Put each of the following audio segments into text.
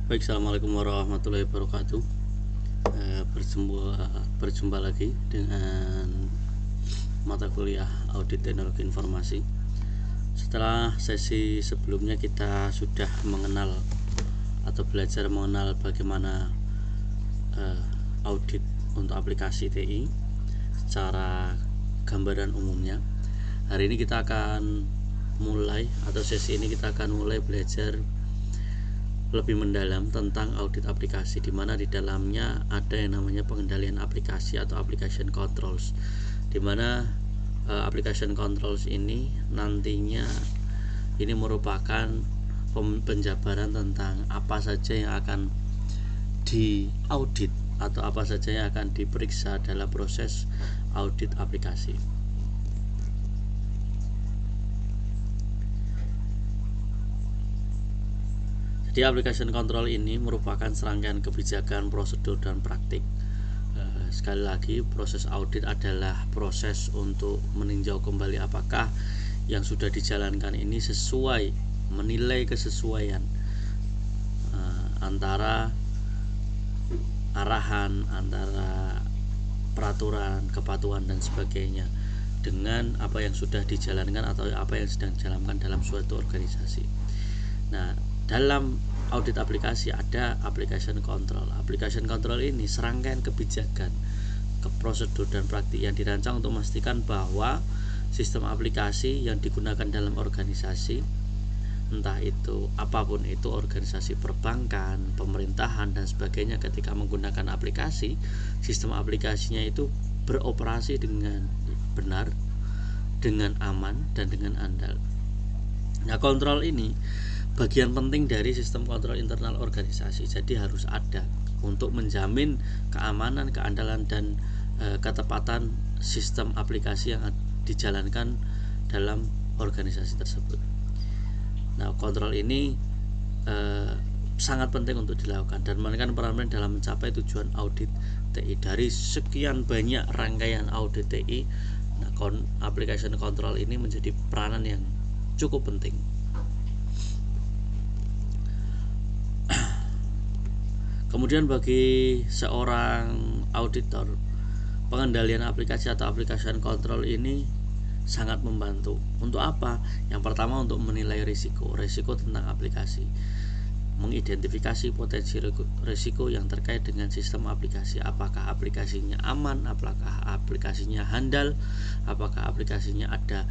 Baik, assalamualaikum warahmatullahi wabarakatuh. Berjumpa lagi dengan mata kuliah Audit Teknologi Informasi. Setelah sesi sebelumnya kita sudah mengenal atau belajar mengenal bagaimana audit untuk aplikasi TI secara gambaran umumnya. Hari ini kita akan mulai, atau sesi ini kita akan mulai belajar lebih mendalam tentang audit aplikasi, di mana di dalamnya ada yang namanya pengendalian aplikasi atau application controls, di mana application controls ini nantinya ini merupakan penjabaran tentang apa saja yang akan diaudit atau apa saja yang akan diperiksa dalam proses audit aplikasi. Di application control ini merupakan serangkaian kebijakan, prosedur, dan praktik. Sekali lagi, proses audit adalah proses untuk meninjau kembali apakah yang sudah dijalankan ini sesuai, menilai kesesuaian antara arahan, antara peraturan, kepatuhan, dan sebagainya dengan apa yang sudah dijalankan atau apa yang sedang dijalankan dalam suatu organisasi. Nah, dalam audit aplikasi ada application control. Application control ini serangkaian kebijakan, prosedur, dan praktik yang dirancang untuk memastikan bahwa sistem aplikasi yang digunakan dalam organisasi, entah itu apapun itu, organisasi perbankan, pemerintahan, dan sebagainya, ketika menggunakan aplikasi, sistem aplikasinya itu beroperasi dengan benar, dengan aman, dan dengan andal. Nah, kontrol ini bagian penting dari sistem kontrol internal organisasi, jadi harus ada untuk menjamin keamanan, keandalan, dan ketepatan sistem aplikasi yang dijalankan dalam organisasi tersebut. Nah, kontrol ini sangat penting untuk dilakukan dan memainkan peran dalam mencapai tujuan audit TI. Dari sekian banyak rangkaian audit TI, nah, application control ini menjadi peranan yang cukup penting. Kemudian bagi seorang auditor, pengendalian aplikasi atau application control ini sangat membantu. Untuk apa? Yang pertama, untuk menilai risiko tentang aplikasi, mengidentifikasi potensi risiko yang terkait dengan sistem aplikasi. Apakah aplikasinya aman, apakah aplikasinya handal, apakah aplikasinya ada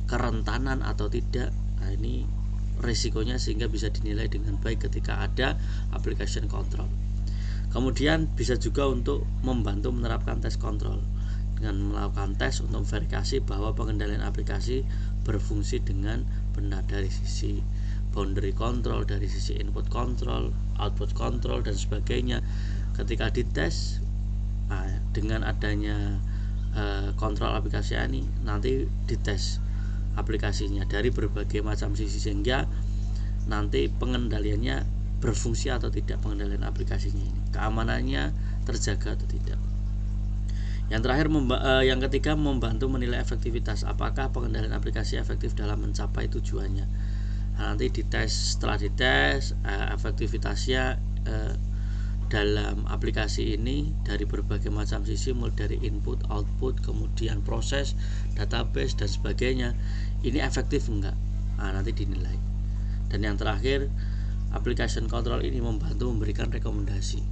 kerentanan atau tidak. Nah, ini risikonya sehingga bisa dinilai dengan baik ketika ada application control. Kemudian bisa juga untuk membantu menerapkan tes kontrol dengan melakukan tes untuk verifikasi bahwa pengendalian aplikasi berfungsi dengan benar dari sisi boundary control, dari sisi input control, output control, dan sebagainya. Ketika dites, dengan adanya kontrol aplikasi ini, nanti dites aplikasinya dari berbagai macam sisi sehingga nanti pengendaliannya berfungsi atau tidak, pengendalian aplikasinya ini, keamanannya terjaga atau tidak. Yang terakhir, yang ketiga, membantu menilai efektivitas, apakah pengendalian aplikasi efektif dalam mencapai tujuannya. Nah, nanti dites, setelah dites efektivitasnya dalam aplikasi ini dari berbagai macam sisi, mulai dari input, output, kemudian proses, database, dan sebagainya, ini efektif enggak? Nanti dinilai. Dan yang terakhir, application control ini membantu memberikan rekomendasi.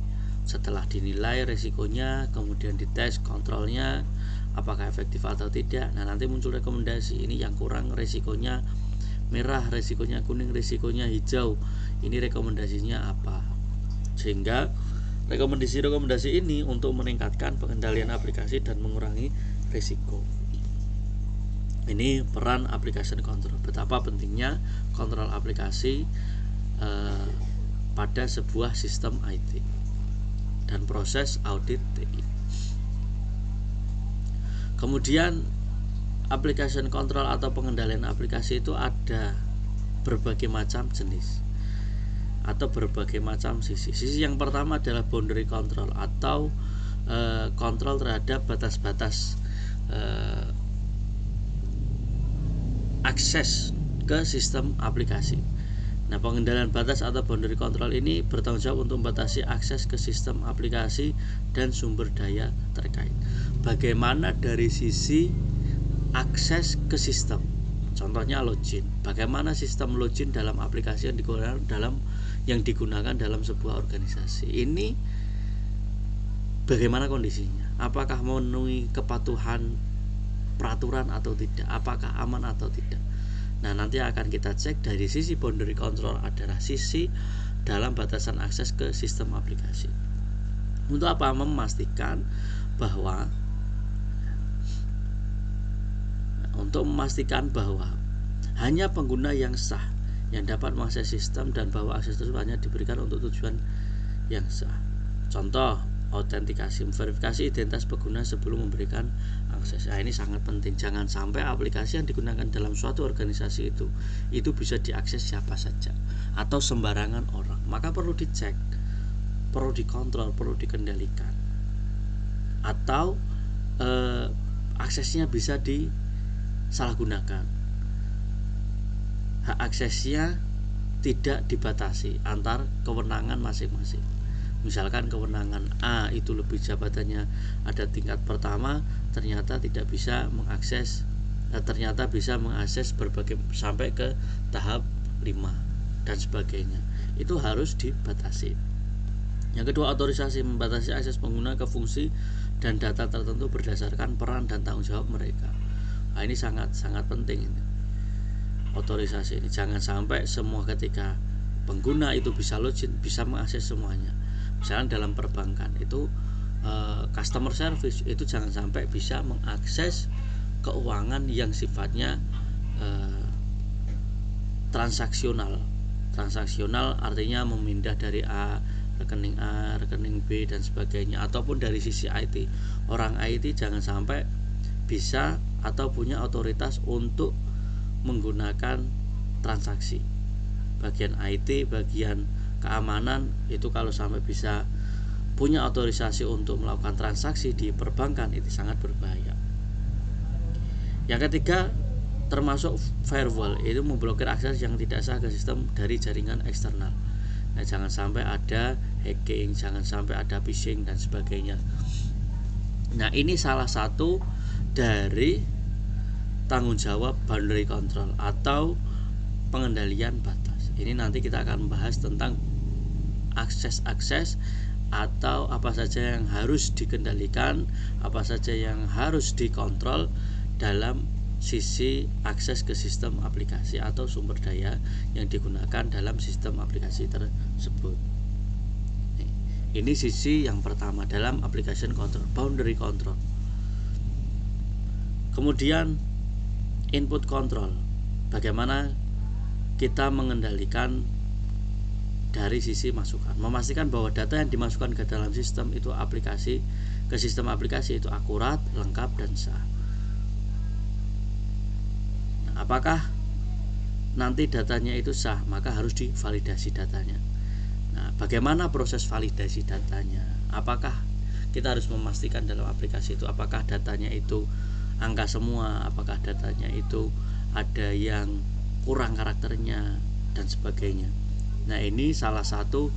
Setelah dinilai risikonya, kemudian dites kontrolnya apakah efektif atau tidak. Nah, nanti muncul rekomendasi, ini yang kurang risikonya merah, risikonya kuning, risikonya hijau. Ini rekomendasinya apa? Sehingga rekomendasi ini untuk meningkatkan pengendalian aplikasi dan mengurangi risiko. Ini peran application control. Betapa pentingnya kontrol aplikasi pada sebuah sistem IT dan proses audit TI. Kemudian application control atau pengendalian aplikasi itu ada berbagai macam jenis atau berbagai macam sisi. Sisi yang pertama adalah boundary control atau kontrol terhadap batas-batas akses ke sistem aplikasi. Nah, pengendalian batas atau boundary control ini bertanggung jawab untuk membatasi akses ke sistem aplikasi dan sumber daya terkait. Bagaimana dari sisi akses ke sistem? Contohnya login. Bagaimana sistem login dalam aplikasi yang digunakan dalam sebuah organisasi? Ini bagaimana kondisinya? Apakah memenuhi kepatuhan peraturan atau tidak? Apakah aman atau tidak? Nah, nanti akan kita cek dari sisi boundary control adalah sisi dalam batasan akses ke sistem aplikasi. Untuk apa? Memastikan bahwa hanya pengguna yang sah yang dapat mengakses sistem dan bahwa akses tersebut hanya diberikan untuk tujuan yang sah. Contoh, autentikasi, verifikasi identitas pengguna sebelum memberikan akses. Nah, ini sangat penting. Jangan sampai aplikasi yang digunakan dalam suatu organisasi itu bisa diakses siapa saja atau sembarangan orang. Maka perlu dicek, perlu dikontrol, perlu dikendalikan. Atau aksesnya bisa disalahgunakan. Hak aksesnya tidak dibatasi antar kewenangan masing-masing. Misalkan kewenangan A itu lebih jabatannya ada tingkat pertama, ternyata tidak bisa mengakses, ternyata bisa mengakses berbagai sampai ke tahap 5 dan sebagainya. Itu harus dibatasi. Yang kedua, otorisasi, membatasi akses pengguna ke fungsi dan data tertentu berdasarkan peran dan tanggung jawab mereka. Nah, ini sangat penting ini. Otorisasi ini jangan sampai semua ketika pengguna itu bisa login, bisa mengakses semuanya. Misalnya dalam perbankan itu customer service itu jangan sampai bisa mengakses keuangan yang sifatnya transaksional artinya memindah dari rekening A, rekening B dan sebagainya, ataupun dari sisi IT. Orang IT jangan sampai bisa atau punya otoritas untuk menggunakan transaksi. Bagian IT, bagian keamanan itu kalau sampai bisa punya otorisasi untuk melakukan transaksi di perbankan itu sangat berbahaya. Yang ketiga, termasuk firewall, itu memblokir akses yang tidak sah ke sistem dari jaringan eksternal. Nah, jangan sampai ada hacking, jangan sampai ada phishing dan sebagainya. Nah, ini salah satu dari tanggung jawab boundary control atau pengendalian batas. Ini nanti kita akan membahas tentang akses atau apa saja yang harus dikendalikan, apa saja yang harus dikontrol dalam sisi akses ke sistem aplikasi atau sumber daya yang digunakan dalam sistem aplikasi tersebut. Ini sisi yang pertama dalam application control, boundary control. Kemudian input control, bagaimana kita mengendalikan dari sisi masukan, memastikan bahwa data yang dimasukkan ke dalam sistem itu ke sistem aplikasi itu akurat, lengkap dan sah. Nah, apakah nanti datanya itu sah, maka harus divalidasi datanya. Nah, bagaimana proses validasi datanya? Apakah kita harus memastikan dalam aplikasi itu apakah datanya itu angka semua, apakah datanya itu ada yang kurang karakternya dan sebagainya. Nah, ini salah satu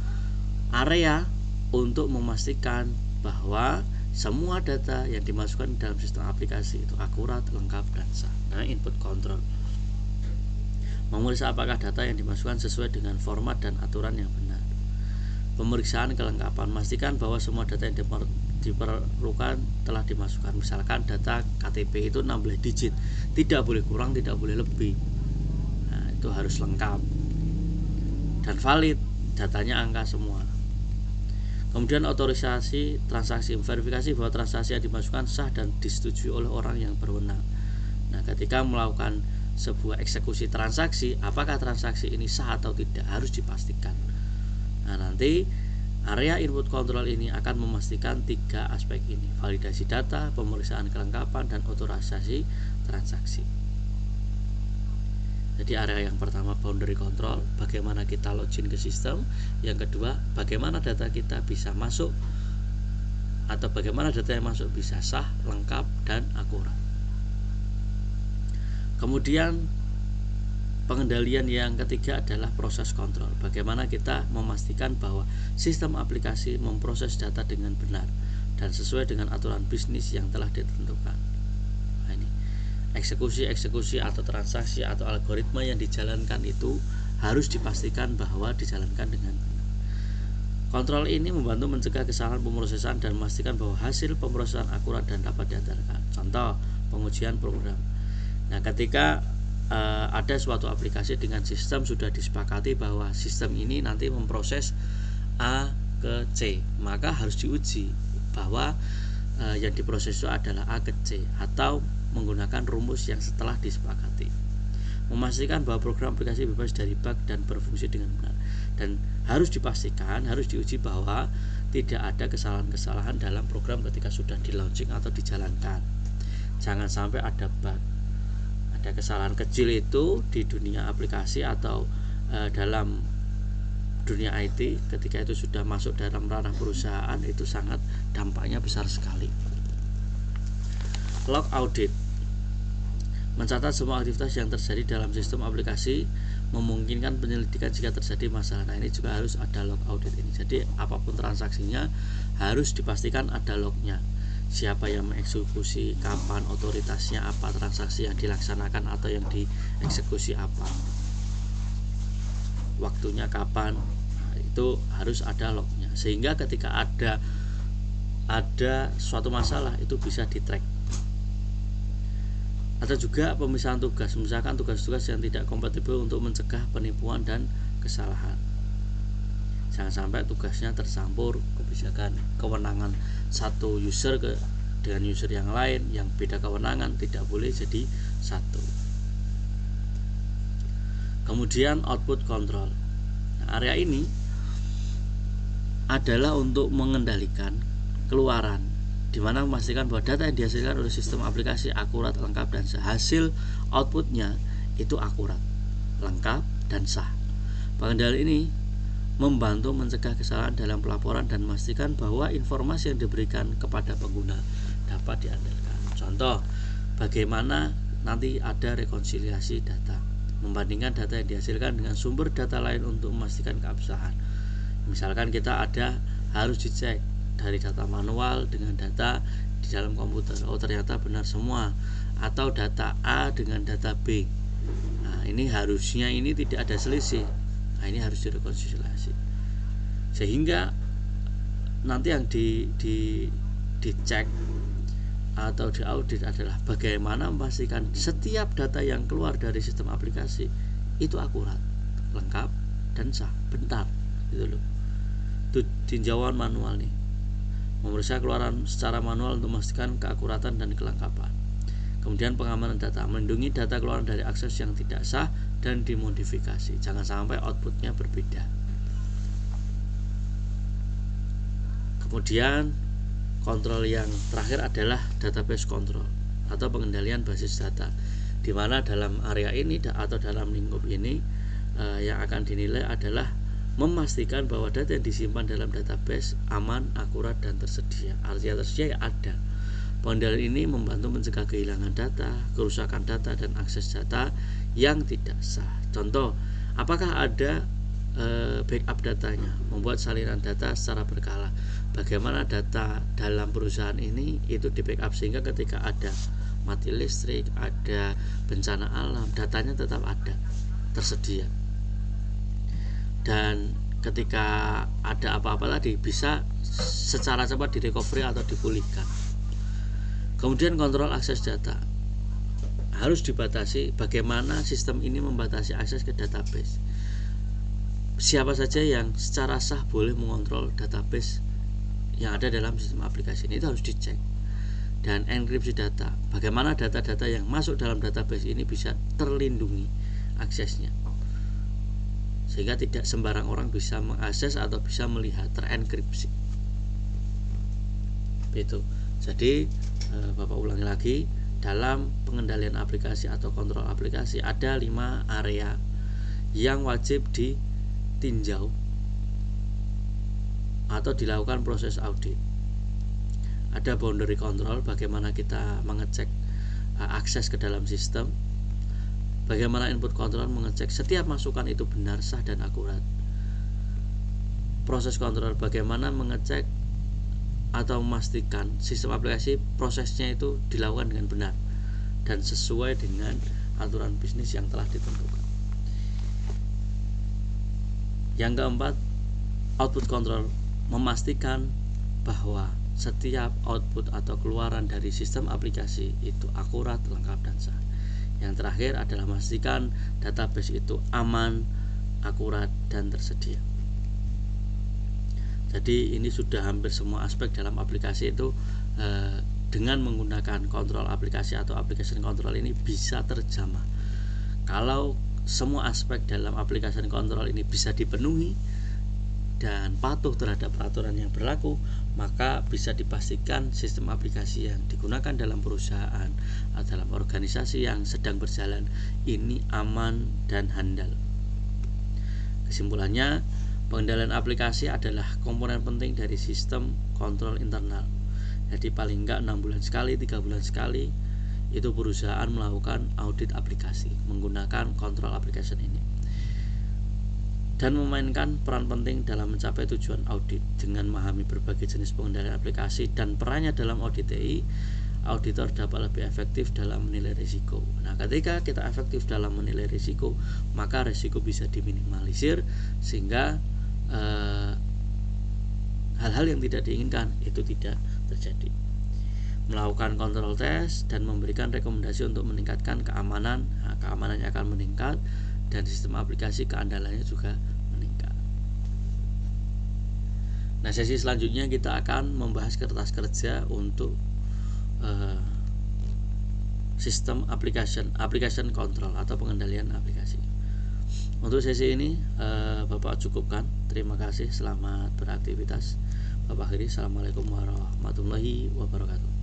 area untuk memastikan bahwa semua data yang dimasukkan dalam sistem aplikasi itu akurat, lengkap dan sah. Nah, input control, memeriksa apakah data yang dimasukkan sesuai dengan format dan aturan yang benar. Pemeriksaan kelengkapan, memastikan bahwa semua data yang diperlukan telah dimasukkan. Misalkan data KTP itu 16 digit, tidak boleh kurang, tidak boleh lebih. Nah, itu harus lengkap dan valid, datanya angka semua. Kemudian otorisasi transaksi, verifikasi bahwa transaksi yang dimasukkan sah dan disetujui oleh orang yang berwenang. Nah, ketika melakukan sebuah eksekusi transaksi, apakah transaksi ini sah atau tidak harus dipastikan. Nah, nanti area input control ini akan memastikan 3 aspek ini: validasi data, pemeriksaan kelengkapan dan otorisasi transaksi. Jadi area yang pertama boundary control, bagaimana kita login ke sistem. Yang kedua, bagaimana data kita bisa masuk atau bagaimana data yang masuk bisa sah, lengkap dan akurat. Kemudian Pengendalian yang ketiga adalah proses kontrol. Bagaimana kita memastikan bahwa sistem aplikasi memproses data dengan benar dan sesuai dengan aturan bisnis yang telah ditentukan. Nah, ini eksekusi atau transaksi atau algoritma yang dijalankan itu harus dipastikan bahwa dijalankan dengan benar. Kontrol ini membantu mencegah kesalahan pemrosesan dan memastikan bahwa hasil pemrosesan akurat dan dapat diandalkan. Contoh, pengujian program. Nah, ketika ada suatu aplikasi dengan sistem sudah disepakati bahwa sistem ini nanti memproses A ke C, maka harus diuji bahwa yang diproses itu adalah A ke C atau menggunakan rumus yang setelah disepakati. Memastikan bahwa program aplikasi bebas dari bug dan berfungsi dengan benar, dan harus dipastikan, harus diuji bahwa tidak ada kesalahan-kesalahan dalam program ketika sudah di launching atau dijalankan. Jangan sampai ada bug, ada kesalahan kecil itu di dunia aplikasi atau dalam dunia IT. Ketika itu sudah masuk dalam ranah perusahaan, itu sangat dampaknya besar sekali. Log audit, mencatat semua aktivitas yang terjadi dalam sistem aplikasi, memungkinkan penyelidikan jika terjadi masalah. Nah, ini juga harus ada log audit ini. Jadi apapun transaksinya harus dipastikan ada lognya. Siapa yang mengeksekusi, kapan, otoritasnya apa, transaksi yang dilaksanakan atau yang dieksekusi apa, waktunya kapan. Nah, itu harus ada lognya sehingga ketika ada suatu masalah itu bisa di-track. Atau juga pemisahan tugas, misalkan tugas-tugas yang tidak kompatibel untuk mencegah penipuan dan kesalahan. Jangan sampai tugasnya tercampur, kebijakan kewenangan satu user dengan user yang lain yang beda kewenangan tidak boleh jadi satu. Kemudian output control. Nah, area ini adalah untuk mengendalikan keluaran, di mana memastikan bahwa data yang dihasilkan oleh sistem aplikasi akurat, lengkap, dan sah. Hasil outputnya itu akurat, lengkap, dan sah. Pengendalian ini membantu mencegah kesalahan dalam pelaporan dan memastikan bahwa informasi yang diberikan kepada pengguna dapat diandalkan. Contoh, bagaimana nanti ada rekonsiliasi data, membandingkan data yang dihasilkan dengan sumber data lain untuk memastikan keabsahan. Misalkan kita harus dicek dari data manual dengan data di dalam komputer, oh ternyata benar semua, atau data A dengan data B. Nah, ini harusnya ini tidak ada selisih. Nah, ini harus direkonsiliasi sehingga nanti yang dicek atau diaudit adalah bagaimana memastikan setiap data yang keluar dari sistem aplikasi itu akurat, lengkap, dan sah, benar, gitu loh. Itu tinjauan manual nih, memeriksa keluaran secara manual untuk memastikan keakuratan dan kelengkapan. Kemudian pengamanan data, melindungi data keluaran dari akses yang tidak sah dan dimodifikasi. Jangan sampai outputnya berbeda. Kemudian kontrol yang terakhir adalah database control atau pengendalian basis data, di mana dalam area ini atau dalam lingkup ini yang akan dinilai adalah memastikan bahwa data yang disimpan dalam database aman, akurat, dan tersedia. Artinya tersedia ya ada. Pengendalian ini membantu mencegah kehilangan data, kerusakan data, dan akses data yang tidak sah. Contoh, apakah ada backup datanya, membuat salinan data secara berkala. Bagaimana data dalam perusahaan ini itu di backup sehingga ketika ada mati listrik, ada bencana alam, datanya tetap ada, tersedia. Dan ketika ada apa-apa tadi bisa secara cepat direcovery atau dipulihkan. Kemudian kontrol akses data harus dibatasi. Bagaimana sistem ini membatasi akses ke database? Siapa saja yang secara sah boleh mengontrol database yang ada dalam sistem aplikasi ini, itu harus dicek. Dan enkripsi data, bagaimana data-data yang masuk dalam database ini bisa terlindungi aksesnya, sehingga tidak sembarang orang bisa mengakses atau bisa melihat, terenkripsi. Itu. Jadi Bapak ulangi lagi, dalam pengendalian aplikasi atau kontrol aplikasi ada 5 area yang wajib ditinjau atau dilakukan proses audit. Ada boundary control, bagaimana kita mengecek akses ke dalam sistem. Bagaimana input controller mengecek setiap masukan itu benar, sah, dan akurat. Proses kontrol, bagaimana mengecek atau memastikan sistem aplikasi prosesnya itu dilakukan dengan benar dan sesuai dengan aturan bisnis yang telah ditentukan. Yang keempat, output control, memastikan bahwa setiap output atau keluaran dari sistem aplikasi itu akurat, lengkap, dan sah. Yang terakhir adalah memastikan database itu aman, akurat, dan tersedia. Jadi ini sudah hampir semua aspek dalam aplikasi itu dengan menggunakan kontrol aplikasi atau application control ini bisa terjamah. Kalau semua aspek dalam application control ini bisa dipenuhi dan patuh terhadap peraturan yang berlaku, maka bisa dipastikan sistem aplikasi yang digunakan dalam perusahaan atau dalam organisasi yang sedang berjalan ini aman dan handal. Kesimpulannya, pengendalian aplikasi adalah komponen penting dari sistem kontrol internal. Jadi paling enggak 6 bulan sekali, 3 bulan sekali itu perusahaan melakukan audit aplikasi menggunakan kontrol application ini, dan memainkan peran penting dalam mencapai tujuan audit. Dengan memahami berbagai jenis pengendalian aplikasi dan perannya dalam audit TI, auditor dapat lebih efektif dalam menilai risiko. Nah, ketika kita efektif dalam menilai risiko, maka risiko bisa diminimalisir sehingga hal-hal yang tidak diinginkan itu tidak terjadi. Melakukan kontrol test dan memberikan rekomendasi untuk meningkatkan keamanan. Nah, keamanannya akan meningkat dan sistem aplikasi keandalannya juga meningkat. Nah, sesi selanjutnya kita akan membahas kertas kerja untuk sistem application control atau pengendalian aplikasi. Untuk sesi ini Bapak cukupkan. Terima kasih, selamat beraktivitas. Bapak akhiri, assalamualaikum warahmatullahi wabarakatuh.